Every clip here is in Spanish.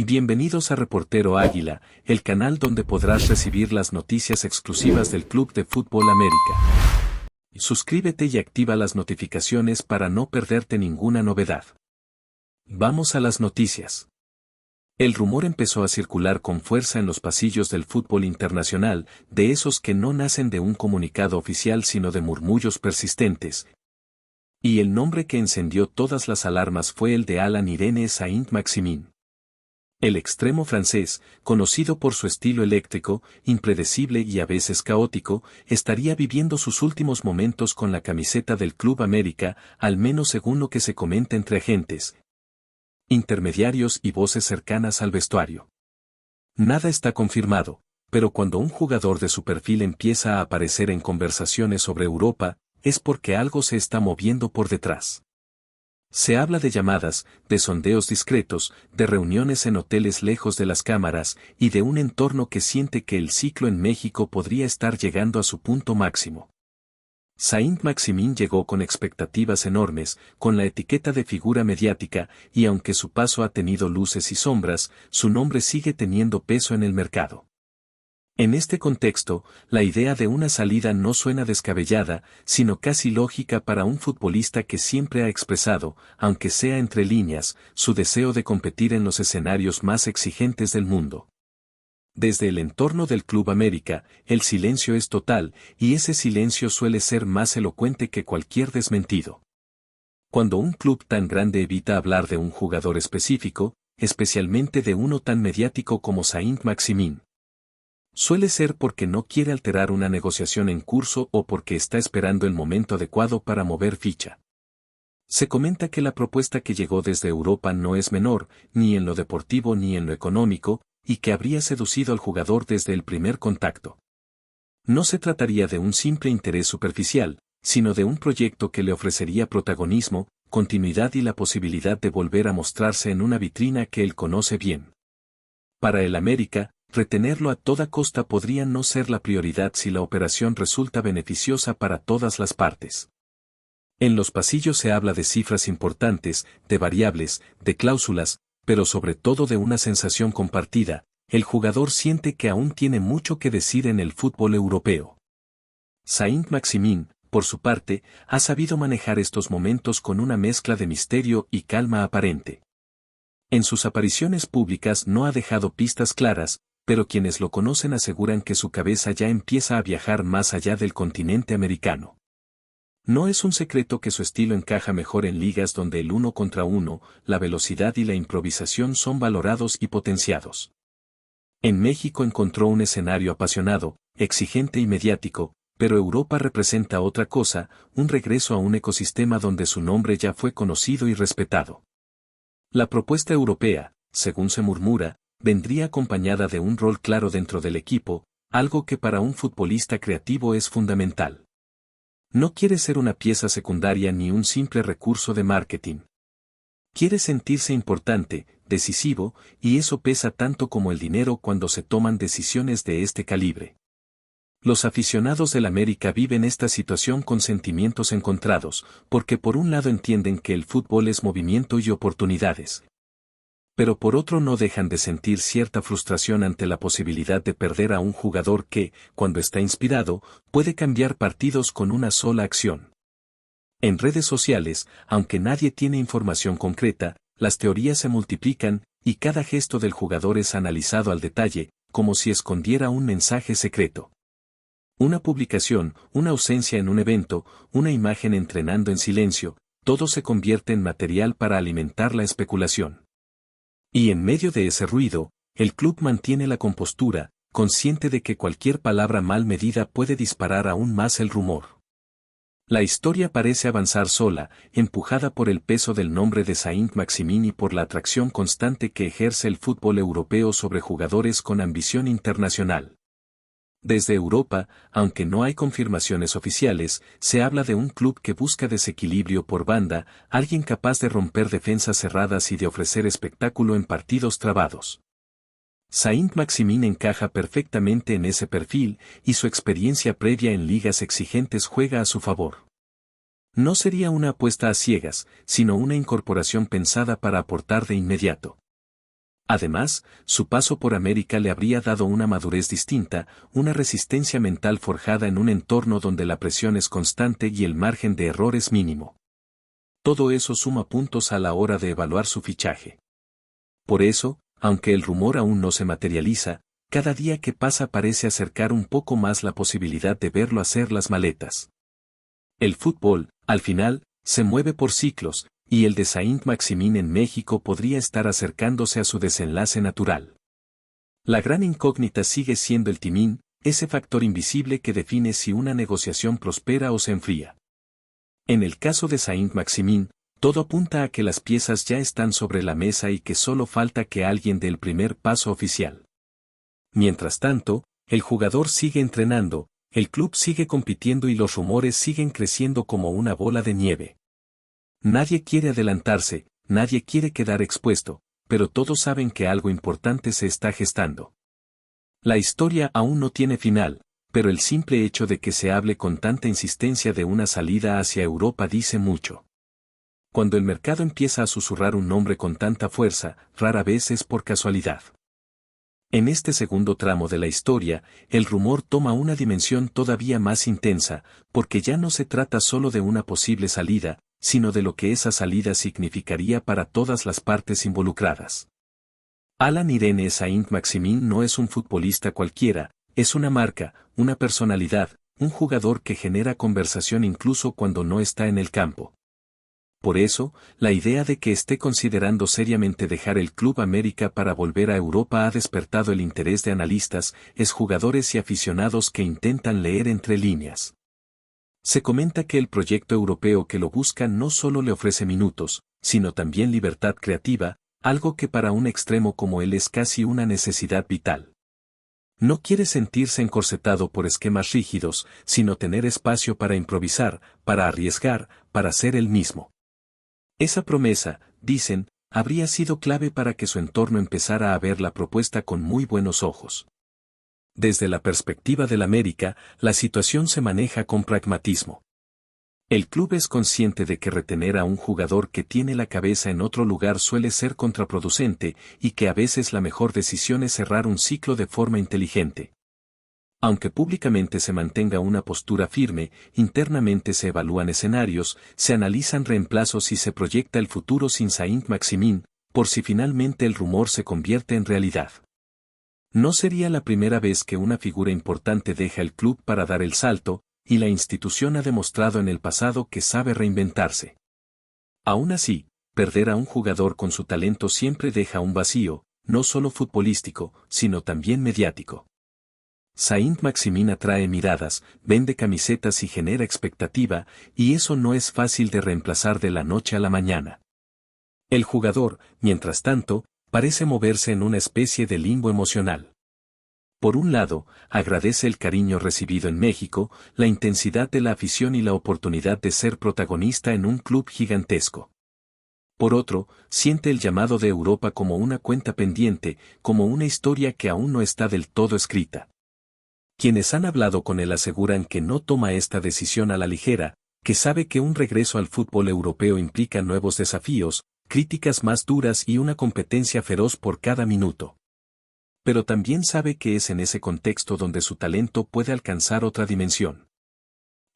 y bienvenidos a Reportero Águila, el canal donde podrás recibir las noticias exclusivas del Club de Fútbol América. Suscríbete y activa las notificaciones para no perderte ninguna novedad. Vamos a las noticias. El rumor empezó a circular con fuerza en los pasillos del fútbol internacional, de esos que no nacen de un comunicado oficial sino de murmullos persistentes. Y el nombre que encendió todas las alarmas fue el de Alain-Irene Saint-Maximin. El extremo francés, conocido por su estilo eléctrico, impredecible y a veces caótico, estaría viviendo sus últimos momentos con la camiseta del Club América, al menos según lo que se comenta entre agentes, intermediarios y voces cercanas al vestuario. Nada está confirmado, pero cuando un jugador de su perfil empieza a aparecer en conversaciones sobre Europa, es porque algo se está moviendo por detrás. Se habla de llamadas, de sondeos discretos, de reuniones en hoteles lejos de las cámaras y de un entorno que siente que el ciclo en México podría estar llegando a su punto máximo. Saint-Maximin llegó con expectativas enormes, con la etiqueta de figura mediática, y aunque su paso ha tenido luces y sombras, su nombre sigue teniendo peso en el mercado. En este contexto, la idea de una salida no suena descabellada, sino casi lógica para un futbolista que siempre ha expresado, aunque sea entre líneas, su deseo de competir en los escenarios más exigentes del mundo. Desde el entorno del Club América, el silencio es total, y ese silencio suele ser más elocuente que cualquier desmentido. Cuando un club tan grande evita hablar de un jugador específico, especialmente de uno tan mediático como Saint-Maximin, suele ser porque no quiere alterar una negociación en curso o porque está esperando el momento adecuado para mover ficha. Se comenta que la propuesta que llegó desde Europa no es menor, ni en lo deportivo ni en lo económico, y que habría seducido al jugador desde el primer contacto. No se trataría de un simple interés superficial, sino de un proyecto que le ofrecería protagonismo, continuidad y la posibilidad de volver a mostrarse en una vitrina que él conoce bien. Para el América, retenerlo a toda costa podría no ser la prioridad si la operación resulta beneficiosa para todas las partes. En los pasillos se habla de cifras importantes, de variables, de cláusulas, pero sobre todo de una sensación compartida: el jugador siente que aún tiene mucho que decir en el fútbol europeo. Saint-Maximin, por su parte, ha sabido manejar estos momentos con una mezcla de misterio y calma aparente. En sus apariciones públicas no ha dejado pistas claras, pero quienes lo conocen aseguran que su cabeza ya empieza a viajar más allá del continente americano. No es un secreto que su estilo encaja mejor en ligas donde el uno contra uno, la velocidad y la improvisación son valorados y potenciados. En México encontró un escenario apasionado, exigente y mediático, pero Europa representa otra cosa, un regreso a un ecosistema donde su nombre ya fue conocido y respetado. La propuesta europea, según se murmura, vendría acompañada de un rol claro dentro del equipo, algo que para un futbolista creativo es fundamental. No quiere ser una pieza secundaria ni un simple recurso de marketing. Quiere sentirse importante, decisivo, y eso pesa tanto como el dinero cuando se toman decisiones de este calibre. Los aficionados del América viven esta situación con sentimientos encontrados, porque por un lado entienden que el fútbol es movimiento y oportunidades, pero por otro no dejan de sentir cierta frustración ante la posibilidad de perder a un jugador que, cuando está inspirado, puede cambiar partidos con una sola acción. En redes sociales, aunque nadie tiene información concreta, las teorías se multiplican, y cada gesto del jugador es analizado al detalle, como si escondiera un mensaje secreto. Una publicación, una ausencia en un evento, una imagen entrenando en silencio, todo se convierte en material para alimentar la especulación. Y en medio de ese ruido, el club mantiene la compostura, consciente de que cualquier palabra mal medida puede disparar aún más el rumor. La historia parece avanzar sola, empujada por el peso del nombre de Saint-Maximin y por la atracción constante que ejerce el fútbol europeo sobre jugadores con ambición internacional. Desde Europa, aunque no hay confirmaciones oficiales, se habla de un club que busca desequilibrio por banda, alguien capaz de romper defensas cerradas y de ofrecer espectáculo en partidos trabados. Saint-Maximin encaja perfectamente en ese perfil, y su experiencia previa en ligas exigentes juega a su favor. No sería una apuesta a ciegas, sino una incorporación pensada para aportar de inmediato. Además, su paso por América le habría dado una madurez distinta, una resistencia mental forjada en un entorno donde la presión es constante y el margen de error es mínimo. Todo eso suma puntos a la hora de evaluar su fichaje. Por eso, aunque el rumor aún no se materializa, cada día que pasa parece acercar un poco más la posibilidad de verlo hacer las maletas. El fútbol, al final, se mueve por ciclos, y el de Saint-Maximin en México podría estar acercándose a su desenlace natural. La gran incógnita sigue siendo el timín, ese factor invisible que define si una negociación prospera o se enfría. En el caso de Saint-Maximin, todo apunta a que las piezas ya están sobre la mesa y que solo falta que alguien dé el primer paso oficial. Mientras tanto, el jugador sigue entrenando, el club sigue compitiendo y los rumores siguen creciendo como una bola de nieve. Nadie quiere adelantarse, nadie quiere quedar expuesto, pero todos saben que algo importante se está gestando. La historia aún no tiene final, pero el simple hecho de que se hable con tanta insistencia de una salida hacia Europa dice mucho. Cuando el mercado empieza a susurrar un nombre con tanta fuerza, rara vez es por casualidad. En este segundo tramo de la historia, el rumor toma una dimensión todavía más intensa, porque ya no se trata solo de una posible salida, sino de lo que esa salida significaría para todas las partes involucradas. Alan Irene Saint-Maximin no es un futbolista cualquiera, es una marca, una personalidad, un jugador que genera conversación incluso cuando no está en el campo. Por eso, la idea de que esté considerando seriamente dejar el Club América para volver a Europa ha despertado el interés de analistas, exjugadores y aficionados que intentan leer entre líneas. Se comenta que el proyecto europeo que lo busca no solo le ofrece minutos, sino también libertad creativa, algo que para un extremo como él es casi una necesidad vital. No quiere sentirse encorsetado por esquemas rígidos, sino tener espacio para improvisar, para arriesgar, para ser él mismo. Esa promesa, dicen, habría sido clave para que su entorno empezara a ver la propuesta con muy buenos ojos. Desde la perspectiva del América, la situación se maneja con pragmatismo. El club es consciente de que retener a un jugador que tiene la cabeza en otro lugar suele ser contraproducente y que a veces la mejor decisión es cerrar un ciclo de forma inteligente. Aunque públicamente se mantenga una postura firme, internamente se evalúan escenarios, se analizan reemplazos y se proyecta el futuro sin Saint-Maximin, por si finalmente el rumor se convierte en realidad. No sería la primera vez que una figura importante deja el club para dar el salto, y la institución ha demostrado en el pasado que sabe reinventarse. Aún así, perder a un jugador con su talento siempre deja un vacío, no solo futbolístico, sino también mediático. Saint-Maximin atrae miradas, vende camisetas y genera expectativa, y eso no es fácil de reemplazar de la noche a la mañana. El jugador, mientras tanto, parece moverse en una especie de limbo emocional. Por un lado, agradece el cariño recibido en México, la intensidad de la afición y la oportunidad de ser protagonista en un club gigantesco. Por otro, siente el llamado de Europa como una cuenta pendiente, como una historia que aún no está del todo escrita. Quienes han hablado con él aseguran que no toma esta decisión a la ligera, que sabe que un regreso al fútbol europeo implica nuevos desafíos, críticas más duras y una competencia feroz por cada minuto. Pero también sabe que es en ese contexto donde su talento puede alcanzar otra dimensión.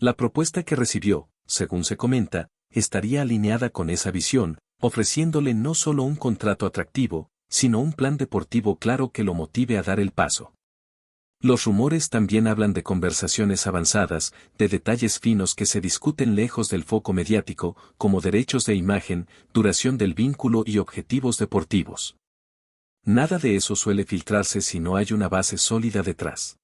La propuesta que recibió, según se comenta, estaría alineada con esa visión, ofreciéndole no solo un contrato atractivo, sino un plan deportivo claro que lo motive a dar el paso. Los rumores también hablan de conversaciones avanzadas, de detalles finos que se discuten lejos del foco mediático, como derechos de imagen, duración del vínculo y objetivos deportivos. Nada de eso suele filtrarse si no hay una base sólida detrás.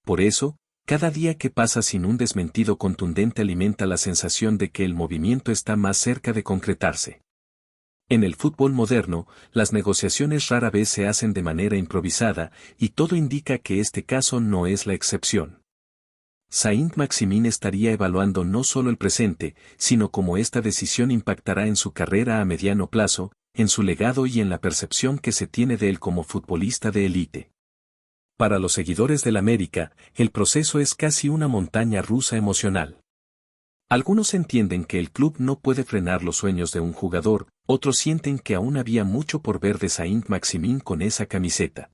Por eso, cada día que pasa sin un desmentido contundente alimenta la sensación de que el movimiento está más cerca de concretarse. En el fútbol moderno, las negociaciones rara vez se hacen de manera improvisada, y todo indica que este caso no es la excepción. Saint-Maximin estaría evaluando no solo el presente, sino cómo esta decisión impactará en su carrera a mediano plazo, en su legado y en la percepción que se tiene de él como futbolista de élite. Para los seguidores del América, el proceso es casi una montaña rusa emocional. Algunos entienden que el club no puede frenar los sueños de un jugador, otros sienten que aún había mucho por ver de Saint-Maximin con esa camiseta.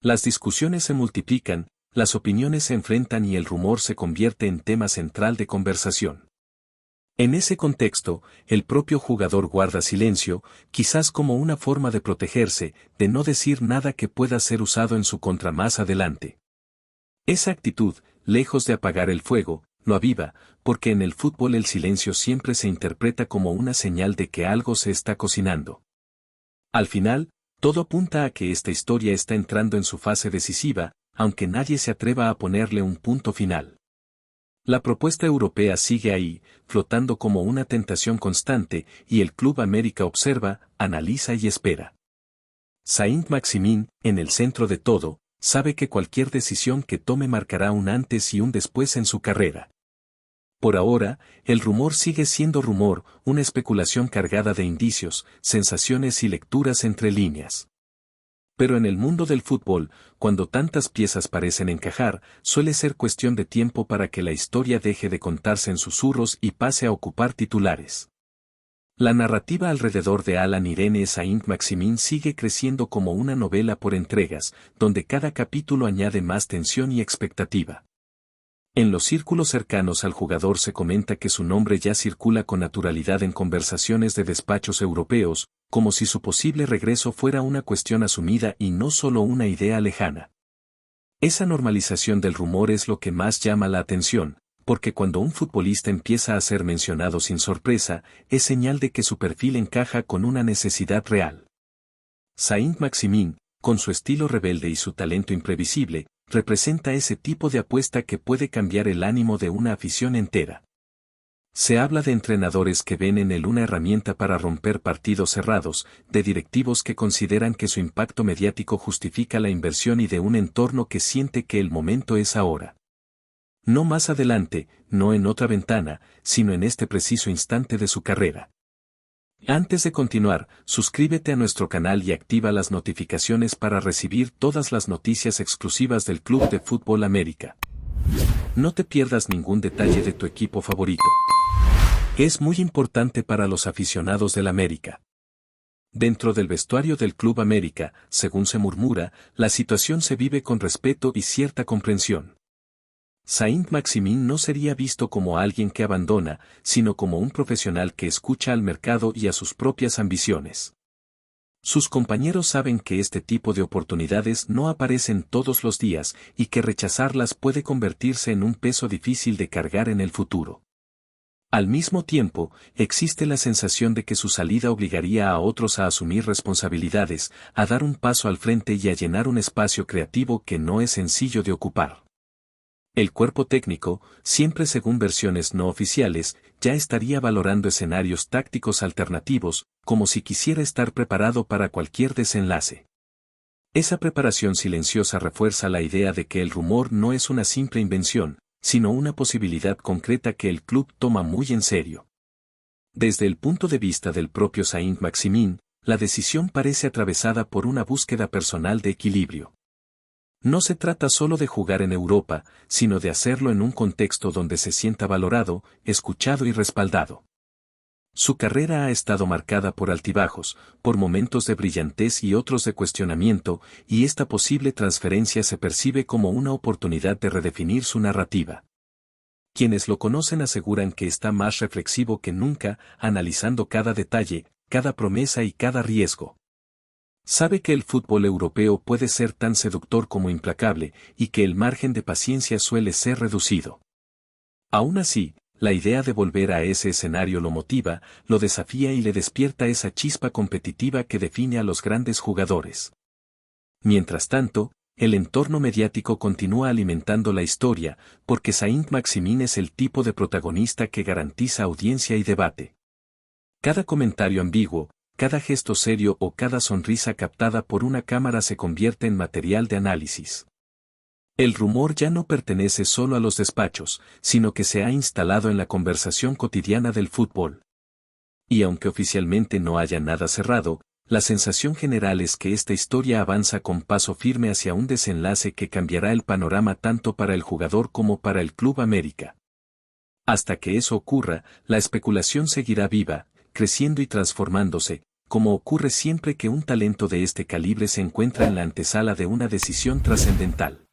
Las discusiones se multiplican, las opiniones se enfrentan y el rumor se convierte en tema central de conversación. En ese contexto, el propio jugador guarda silencio, quizás como una forma de protegerse, de no decir nada que pueda ser usado en su contra más adelante. Esa actitud, lejos de apagar el fuego, lo aviva, porque en el fútbol el silencio siempre se interpreta como una señal de que algo se está cocinando. Al final, todo apunta a que esta historia está entrando en su fase decisiva, aunque nadie se atreva a ponerle un punto final. La propuesta europea sigue ahí, flotando como una tentación constante, y el Club América observa, analiza y espera. Saint-Maximin, en el centro de todo, sabe que cualquier decisión que tome marcará un antes y un después en su carrera. Por ahora, el rumor sigue siendo rumor, una especulación cargada de indicios, sensaciones y lecturas entre líneas. Pero en el mundo del fútbol, cuando tantas piezas parecen encajar, suele ser cuestión de tiempo para que la historia deje de contarse en susurros y pase a ocupar titulares. La narrativa alrededor de Alan Irene Saint-Maximin sigue creciendo como una novela por entregas, donde cada capítulo añade más tensión y expectativa. En los círculos cercanos al jugador se comenta que su nombre ya circula con naturalidad en conversaciones de despachos europeos, como si su posible regreso fuera una cuestión asumida y no solo una idea lejana. Esa normalización del rumor es lo que más llama la atención, porque cuando un futbolista empieza a ser mencionado sin sorpresa, es señal de que su perfil encaja con una necesidad real. Saint-Maximin, con su estilo rebelde y su talento imprevisible, representa ese tipo de apuesta que puede cambiar el ánimo de una afición entera. Se habla de entrenadores que ven en él una herramienta para romper partidos cerrados, de directivos que consideran que su impacto mediático justifica la inversión y de un entorno que siente que el momento es ahora. No más adelante, no en otra ventana, sino en este preciso instante de su carrera. Antes de continuar, suscríbete a nuestro canal y activa las notificaciones para recibir todas las noticias exclusivas del Club de Fútbol América. No te pierdas ningún detalle de tu equipo favorito. Es muy importante para los aficionados del América. Dentro del vestuario del Club América, según se murmura, la situación se vive con respeto y cierta comprensión. Saint-Maximin no sería visto como alguien que abandona, sino como un profesional que escucha al mercado y a sus propias ambiciones. Sus compañeros saben que este tipo de oportunidades no aparecen todos los días y que rechazarlas puede convertirse en un peso difícil de cargar en el futuro. Al mismo tiempo, existe la sensación de que su salida obligaría a otros a asumir responsabilidades, a dar un paso al frente y a llenar un espacio creativo que no es sencillo de ocupar. El cuerpo técnico, siempre según versiones no oficiales, ya estaría valorando escenarios tácticos alternativos, como si quisiera estar preparado para cualquier desenlace. Esa preparación silenciosa refuerza la idea de que el rumor no es una simple invención, sino una posibilidad concreta que el club toma muy en serio. Desde el punto de vista del propio Saint-Maximin, la decisión parece atravesada por una búsqueda personal de equilibrio. No se trata solo de jugar en Europa, sino de hacerlo en un contexto donde se sienta valorado, escuchado y respaldado. Su carrera ha estado marcada por altibajos, por momentos de brillantez y otros de cuestionamiento, y esta posible transferencia se percibe como una oportunidad de redefinir su narrativa. Quienes lo conocen aseguran que está más reflexivo que nunca, analizando cada detalle, cada promesa y cada riesgo. Sabe que el fútbol europeo puede ser tan seductor como implacable, y que el margen de paciencia suele ser reducido. Aún así, la idea de volver a ese escenario lo motiva, lo desafía y le despierta esa chispa competitiva que define a los grandes jugadores. Mientras tanto, el entorno mediático continúa alimentando la historia, porque Saint-Maximin es el tipo de protagonista que garantiza audiencia y debate. Cada comentario ambiguo, cada gesto serio o cada sonrisa captada por una cámara se convierte en material de análisis. El rumor ya no pertenece solo a los despachos, sino que se ha instalado en la conversación cotidiana del fútbol. Y aunque oficialmente no haya nada cerrado, la sensación general es que esta historia avanza con paso firme hacia un desenlace que cambiará el panorama tanto para el jugador como para el Club América. Hasta que eso ocurra, la especulación seguirá viva, creciendo y transformándose, como ocurre siempre que un talento de este calibre se encuentra en la antesala de una decisión trascendental.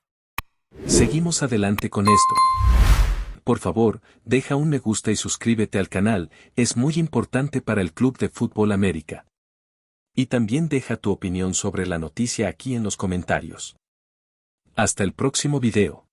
Seguimos adelante con esto. Por favor, deja un me gusta y suscríbete al canal, es muy importante para el Club de Fútbol América. Y también deja tu opinión sobre la noticia aquí en los comentarios. Hasta el próximo video.